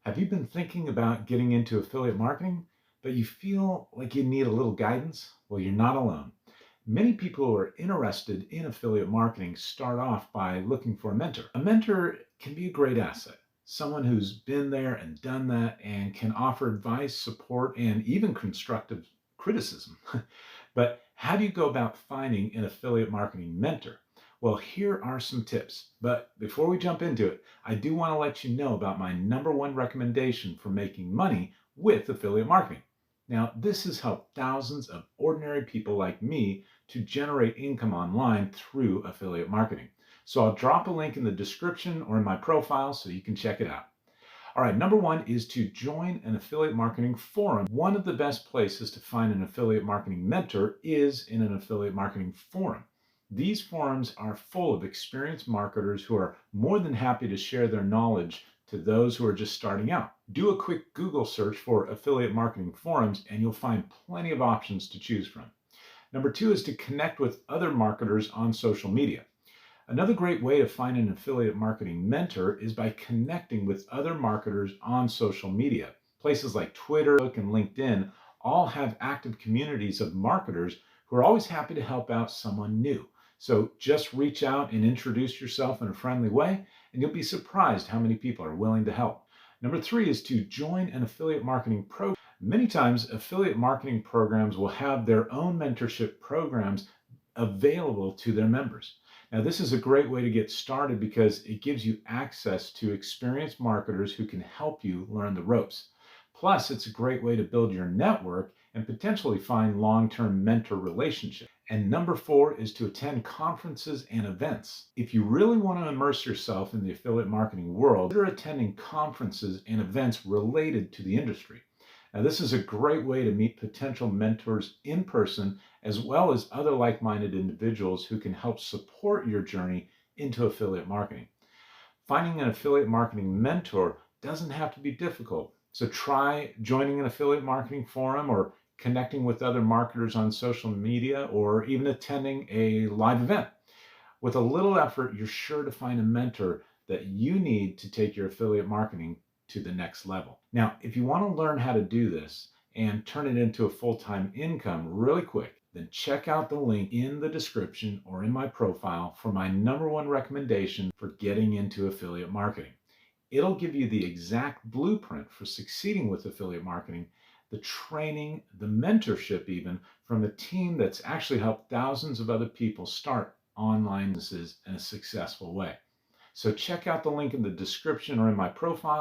Have you been thinking about getting into affiliate marketing, but you feel like you need a little guidance? Well, you're not alone. Many people who are interested in affiliate marketing start off by looking for a mentor. A mentor can be a great asset, someone who's been there and done that and can offer advice, support, and even constructive criticism. But how do you go about finding an affiliate marketing mentor? Well, here are some tips. But before we jump into it, I do want to let you know about my number one recommendation for making money with affiliate marketing. Now, this has helped thousands of ordinary people like me to generate income online through affiliate marketing. So I'll drop a link in the description or in my profile so you can check it out. All right, number one is to join an affiliate marketing forum. One of the best places to find an affiliate marketing mentor is in an affiliate marketing forum. These forums are full of experienced marketers who are more than happy to share their knowledge to those who are just starting out. Do a quick Google search for affiliate marketing forums and you'll find plenty of options to choose from. Number two is to connect with other marketers on social media. Another great way to find an affiliate marketing mentor is by connecting with other marketers on social media. Places like Twitter, Facebook, and LinkedIn all have active communities of marketers who are always happy to help out someone new. So just reach out and introduce yourself in a friendly way, and you'll be surprised how many people are willing to help. Number three is to join an affiliate marketing program. Many times, affiliate marketing programs will have their own mentorship programs available to their members. Now, this is a great way to get started because it gives you access to experienced marketers who can help you learn the ropes. Plus, it's a great way to build your network and potentially find long-term mentor relationships. And number four is to attend conferences and events. If you really want to immerse yourself in the affiliate marketing world, consider attending conferences and events related to the industry. Now, this is a great way to meet potential mentors in person, as well as other like-minded individuals who can help support your journey into affiliate marketing. Finding an affiliate marketing mentor doesn't have to be difficult. So try joining an affiliate marketing forum or connecting with other marketers on social media or even attending a live event. With a little effort, you're sure to find a mentor that you need to take your affiliate marketing to the next level. Now, if you want to learn how to do this and turn it into a full-time income really quick, then check out the link in the description or in my profile for my number one recommendation for getting into affiliate marketing. It'll give you the exact blueprint for succeeding with affiliate marketing, the training, the mentorship even from a team that's actually helped thousands of other people start online businesses in a successful way. So check out the link in the description or in my profile.